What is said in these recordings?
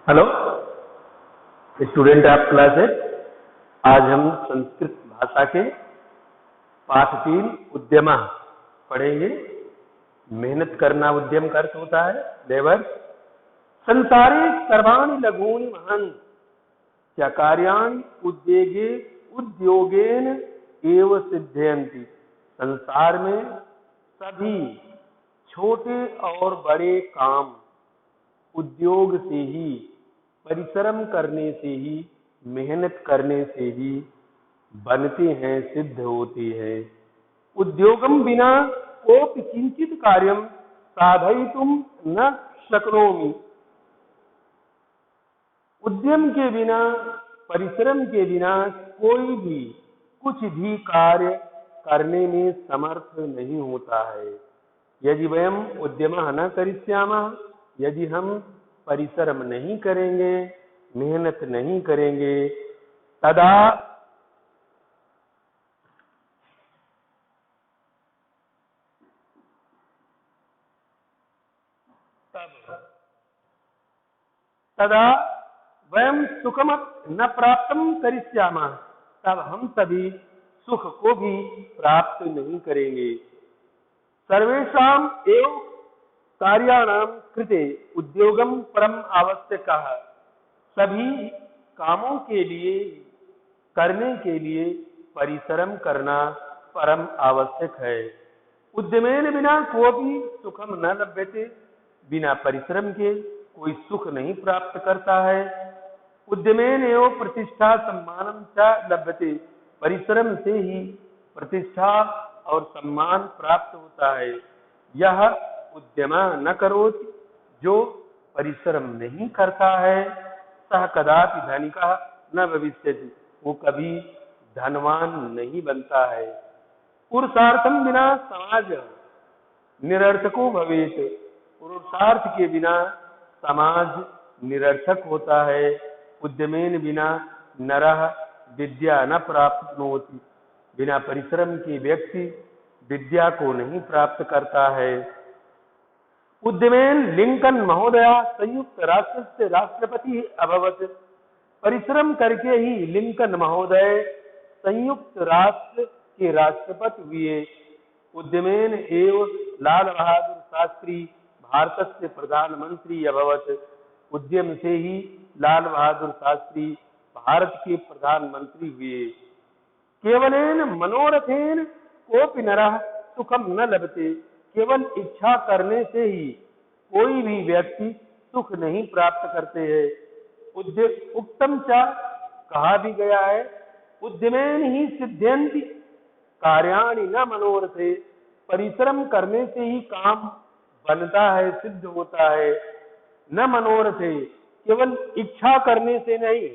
Hello student of classes. आज हम संस्कृत भाषा के पाठ 3 उद्यम पढ़ेंगे। मेहनत करना उद्यम का अर्थ होता है लेबर। संसारे सर्वाणि लघूनि महन् च कार्याणि उद्योगेन एव सिद्धयन्ति। संसार में सभी छोटे और बड़े काम उद्योग से ही, परिश्रम करने से ही, मेहनत करने से ही बनते हैं, सिद्ध होते हैं। उद्योगम बिना कोपि किंचित कार्यम साधयितुम न शक्नोमि। उद्यम के बिना, परिश्रम के बिना कोई भी कुछ भी कार्य करने में समर्थ नहीं होता है। यदि वयम उद्यमः न करिष्यामः, यदि हम परिश्रम नहीं करेंगे, मेहनत नहीं करेंगे, तदा वयम सुखम न प्राप्तम करिष्यामः, तब हम सभी सुख को भी प्राप्त नहीं करेंगे। सर्वेषाम एव कार्याणां कृते उद्योगम परम आवश्यकः। सभी कामों के लिए, करने के लिए परिश्रम करना परम आवश्यक है। उद्यमेन बिना कोपि सुखम न लभ्यते। बिना परिश्रम के कोई सुख नहीं प्राप्त करता है। उद्यमेन एव प्रतिष्ठा सम्मानम च लभ्यते। परिश्रम से ही प्रतिष्ठा और सम्मान प्राप्त होता है। यह उद्यम न करोति, जो परिश्रम नहीं करता है, सह कदापि धनिकः न भविष्यति, वो कभी धनवान नहीं बनता है। पुरुषार्थम बिना समाज निरर्थको भवेत। पुरुषार्थ के बिना समाज निरर्थक होता है। उद्यमेन बिना नरः विद्या न प्राप्नोति। बिना परिश्रम के व्यक्ति विद्या को नहीं प्राप्त करता है। उद्यमेन लिंकन महोदय संयुक्त राष्ट्र से राष्ट्रपति अभवत। परिश्रम करके ही लिंकन महोदय संयुक्त राष्ट्र के राष्ट्रपति हुए। उद्यमेन एव लाल बहादुर शास्त्री भारत से प्रधानमंत्री अभवत। उद्यम से ही लाल बहादुर शास्त्री भारत के प्रधानमंत्री हुए। केवलेन मनोरथेन कोपि नरः सुखम न लभते। केवल इच्छा करने से ही कोई भी व्यक्ति सुख नहीं प्राप्त करते हैं। उक्तम च कहा भी गया है, उद्यमेन ही सिद्ध्यन्ति कार्याणि न मनोरथे। परिश्रम करने से ही काम बनता है, सिद्ध होता है। न मनोरथे, केवल इच्छा करने से नहीं।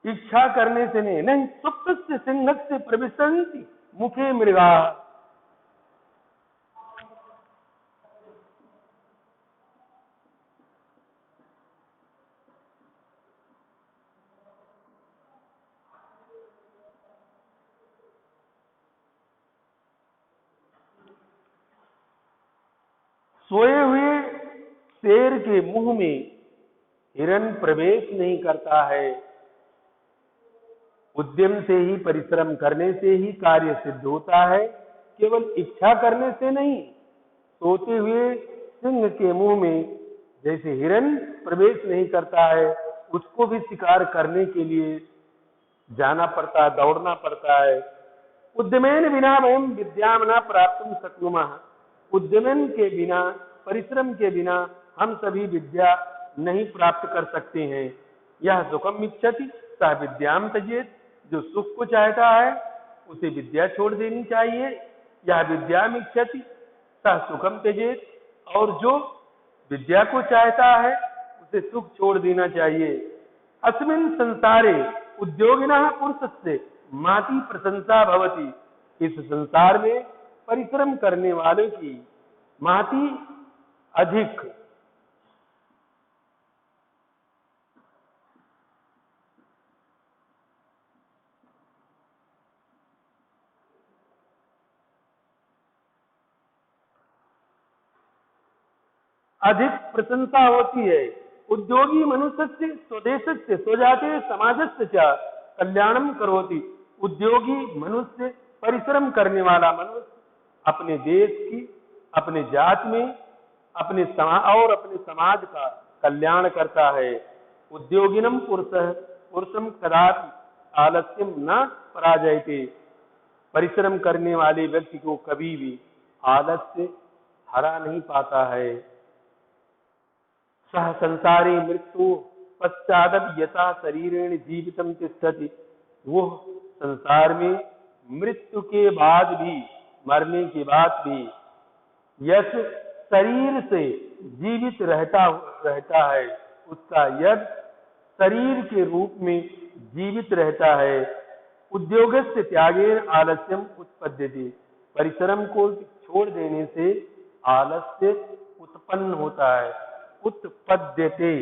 इच्छा करने से नहीं सुप्त से सिंह से प्रविशन्ति मुखे मृगा। सोए हुए शेर के मुंह में हिरण प्रवेश नहीं करता है। उद्यम से ही, परिश्रम करने से ही कार्य सिद्ध होता है, केवल इच्छा करने से नहीं। सोते हुए सिंह के मुंह में जैसे हिरण प्रवेश नहीं करता है, उसको भी शिकार करने के लिए जाना पड़ता है, दौड़ना पड़ता है। उद्यमेन बिना वयम विद्याम न प्राप्तुम शक्नुमः। उद्यमन के बिना, परिश्रम के बिना हम सभी विद्या नहीं प्राप्त कर सकते हैं। यह सुखम इच्छति सह विद्याम त्यजेत। जो सुख को चाहता है उसे विद्या छोड़ देनी चाहिए। यह विद्याम इच्छति सह सुखम त्यजेत। और जो विद्या को चाहता है उसे सुख छोड़ देना चाहिए। अस्मिन् संसारे उद्योगिनः पुरुषस्य माति प्रशंसा भवति। इस संसार में परिश्रम करने वालों की महती अधिक, अधिक प्रशंसा होती है। उद्योगी मनुष्यस्य स्वदेशस्य स्वजाते समाजस्य च कल्याणम करोति। उद्योगी मनुष्य, परिश्रम करने वाला मनुष्य अपने देश की, अपने जात में, अपने और अपने समाज का कल्याण करता है। उद्योगिनम पुरुषम कदापि आलस्यम न पराजयते। परिश्रम करने वाले व्यक्ति को कभी भी आलस्य हरा नहीं पाता है। सह संसारी मृत्यु पश्चात यथा शरीरेण जीवितम तिष्ठति। वो संसार में मृत्यु के बाद भी, मरने के बाद भी यश शरीर से जीवित रहता है, उसका यश शरीर के रूप में जीवित रहता है। उद्योगस्य त्यागेन आलस्यम उत्पद्यते। परिश्रम को छोड़ देने से आलस्य उत्पन्न होता है। उत्पद्यते,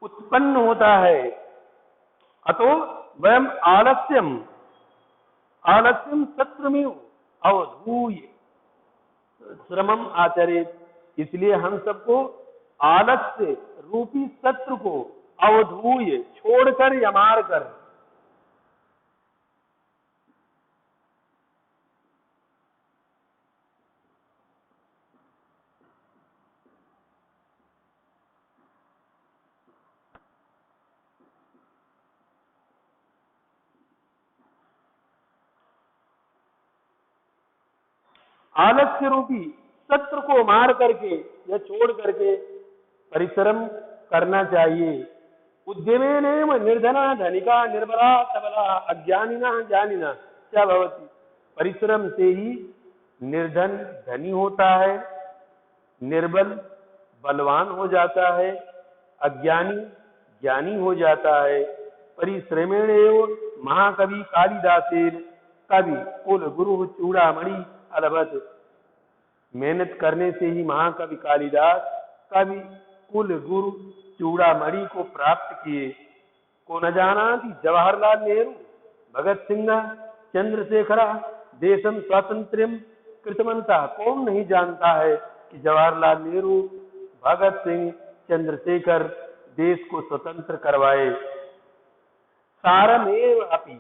उत्पन्न होता है। अतो वयम आलस्यम आलस्यम शत्रुमेव अवधूय श्रमम आचरेत। इसलिए हम सबको आलस्य रूपी शत्रु को अवधूय, छोड़कर या मार कर, आलस्य रूपी शत्रु को मार करके या छोड़ करके परिश्रम करना चाहिए। उद्यमेनेव निर्धना धनिका निर्बला सबला अज्ञानिना ज्ञानिना क्या भवति। परिश्रम से ही निर्धन धनी होता है, निर्बल बलवान हो जाता है, अज्ञानी ज्ञानी हो जाता है। परिश्रमेणेव महाकवि कालिदासेन कवि कुल गुरु चूड़ामणि अलभत। मेहनत करने से ही महाकवि कालिदास कवि कुल गुरु चूड़ामणि को प्राप्त किए। को न जाना थी जवाहरलाल नेहरू भगत सिंह चंद्रशेखर देशम स्वातंत्र्यम कृतवंता। कौन नहीं जानता है कि जवाहरलाल नेहरू, भगत सिंह, चंद्रशेखर देश को स्वतंत्र करवाए। सारमेव अपि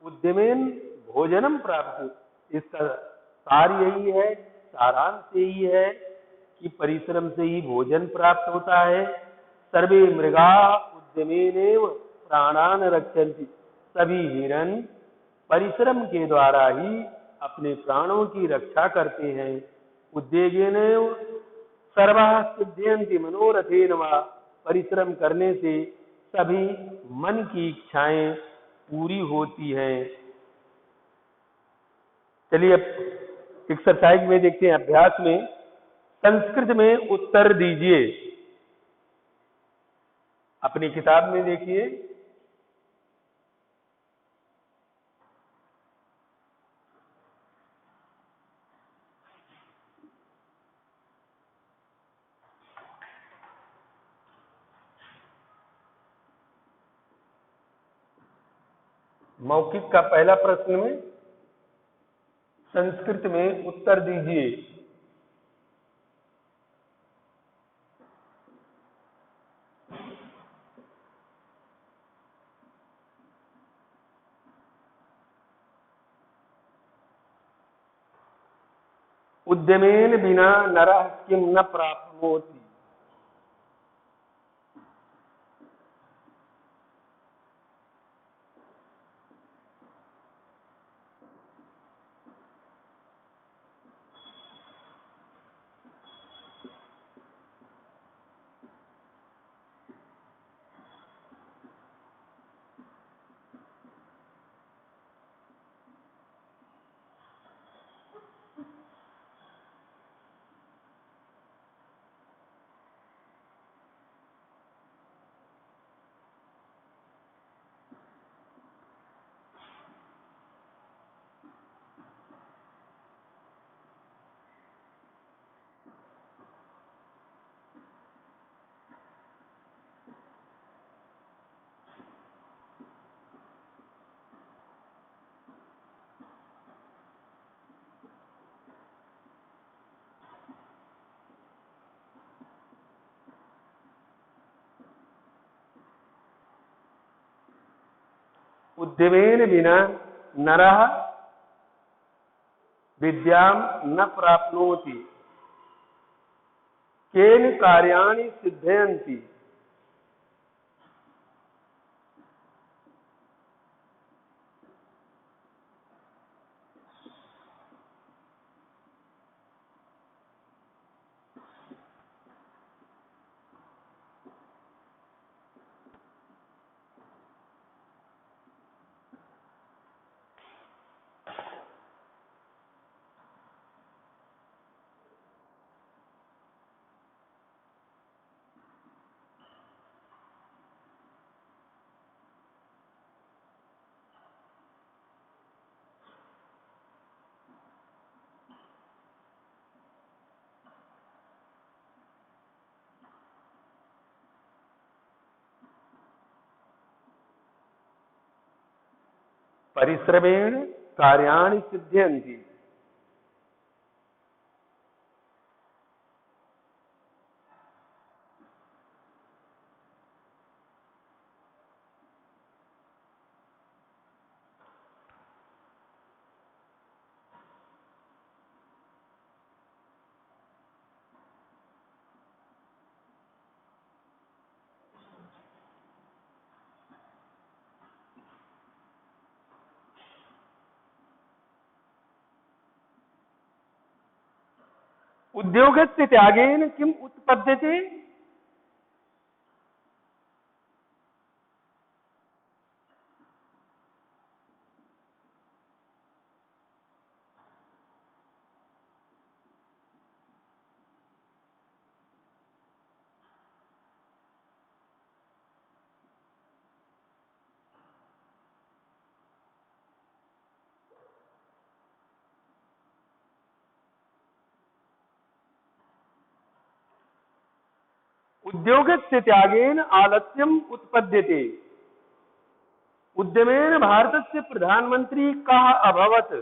उद्यमेन भोजनम प्राप्त। इसका सार यही है, सारांश यही है कि परिश्रम से ही भोजन प्राप्त होता है। सर्वे मृगा उद्यमेनेव प्राणान रक्षन्ति। सभी हिरण परिश्रम के द्वारा ही अपने प्राणों की रक्षा करते हैं। उद्योगेनेव सर्वः सिद्ध्यन्ति मनोरथेन वा। परिश्रम करने से सभी मन की इच्छाएं पूरी होती हैं। चलिए अब एक्सरसाइज में देखते हैं, अभ्यास में। संस्कृत में उत्तर दीजिए। अपनी किताब में देखिए, मौखिक का पहला प्रश्न में संस्कृत में उत्तर दीजिए। उद्यमेन बिना नरः किम न प्राप्नोति। उद्यमेन विना नरः विद्यां न प्राप्नोति केन कार्याणि सिद्धयन्ति। परिश्रमेण कार्याणि सिद्धयन्ति। उद्योगस्य त्यागेन किम उत्पद्यते। उद्योगस्य त्यागेन आलस्यम उत्पद्यते। उद्यमेन भारतस्य प्रधानमंत्री कः अभवत्।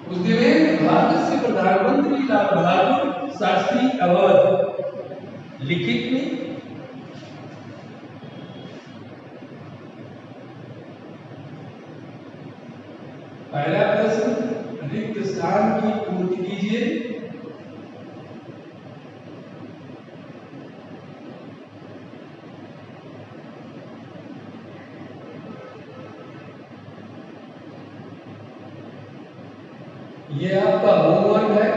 उद्यमेन भारतस्य प्रधानमंत्री लाल बहादुर शास्त्री अवध। लिखित में पहला प्रश्न, रिक्त स्थान की पूर्ति कीजिए। ये आपका होमवर्क है।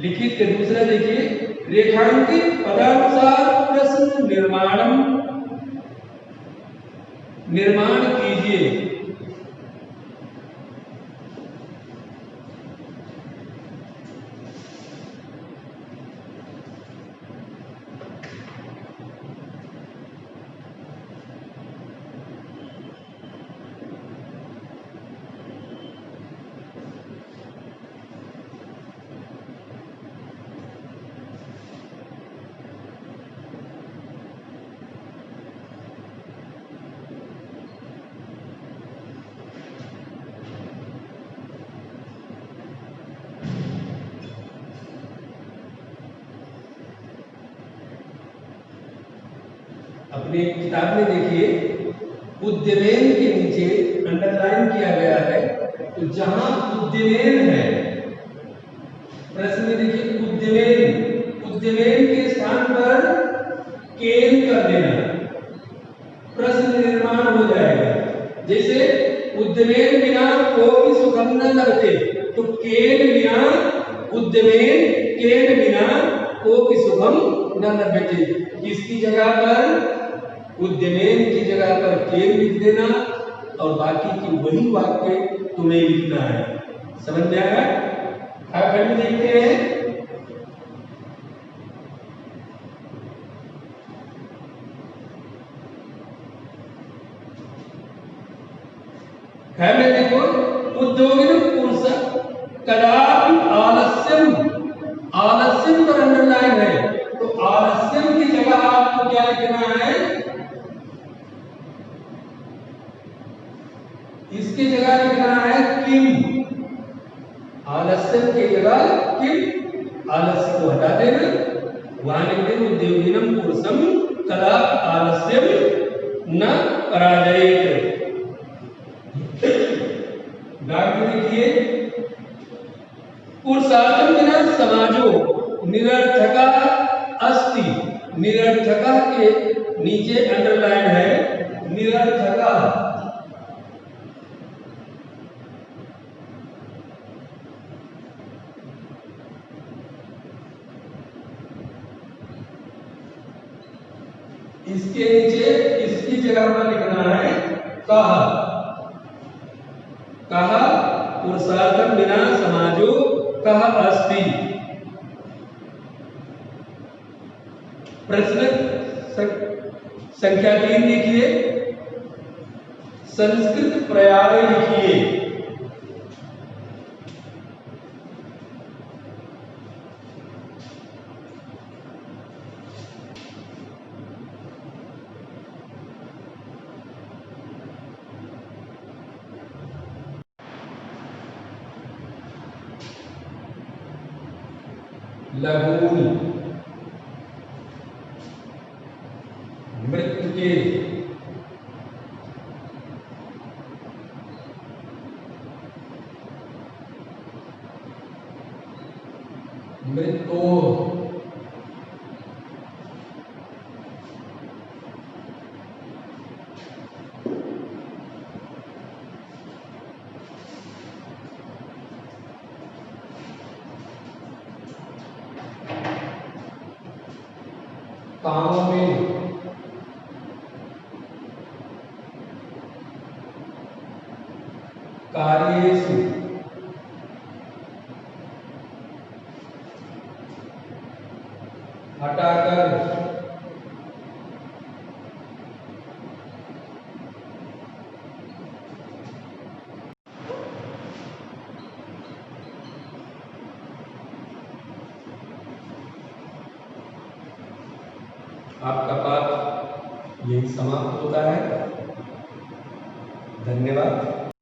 लिखित के दूसरा देखिए, रेखांकित पदानुसार प्रश्न निर्माण कीजिए। अपने किताब में देखिए, उद्यमेन के नीचे अंडरलाइन किया गया है तो जहां उद्यमेन है, प्रश्न में देखिए उद्यमेन के स्थान पर केन कर देना, प्रश्न निर्माण हो जाएगा। जैसे उद्यमेन बिना कोई सुखम न लगते, तो केन बिना उद्यमेन, केन बिना कोई सुखम न लगते। इसकी जगह पर उद्यमेन की जगह पर केन लिख देना और बाकी की वही वाक्य तुम्हें लिखना है। समझ में आया? खंड देखते हैं। है में देखो, उद्योगिन पुरुष कदापि आलस्यम, आलस्यम पर अंडरलाइन है, तो आलस्यम की जगह आपको क्या लिखना है? इसकी जगह लिखना है किम, आलस्यम की जगह किम, आलस्य को हटा देना, वहां लिख देना उद्योगिनम पुरुषम कदापि आलस्यम न पराजयेत। देखिए, पुरुषार्थम बिना समाजो निरर्थका अस्ति, निरर्थका के नीचे अंडरलाइन है निरर्थका, इसके नीचे इसकी जगह पर लिखना है कहा, कहा पुरुषार्थम बिना समाजो कह अस्ति। प्रश्न संख्या 3 लिखिए, संस्कृत पर्याय लिखिए। लघूनि, मृत्युके, मृत्यो, कामों में, कार्येषु, हटाकर, आपका पाठ यही समाप्त होता है। धन्यवाद।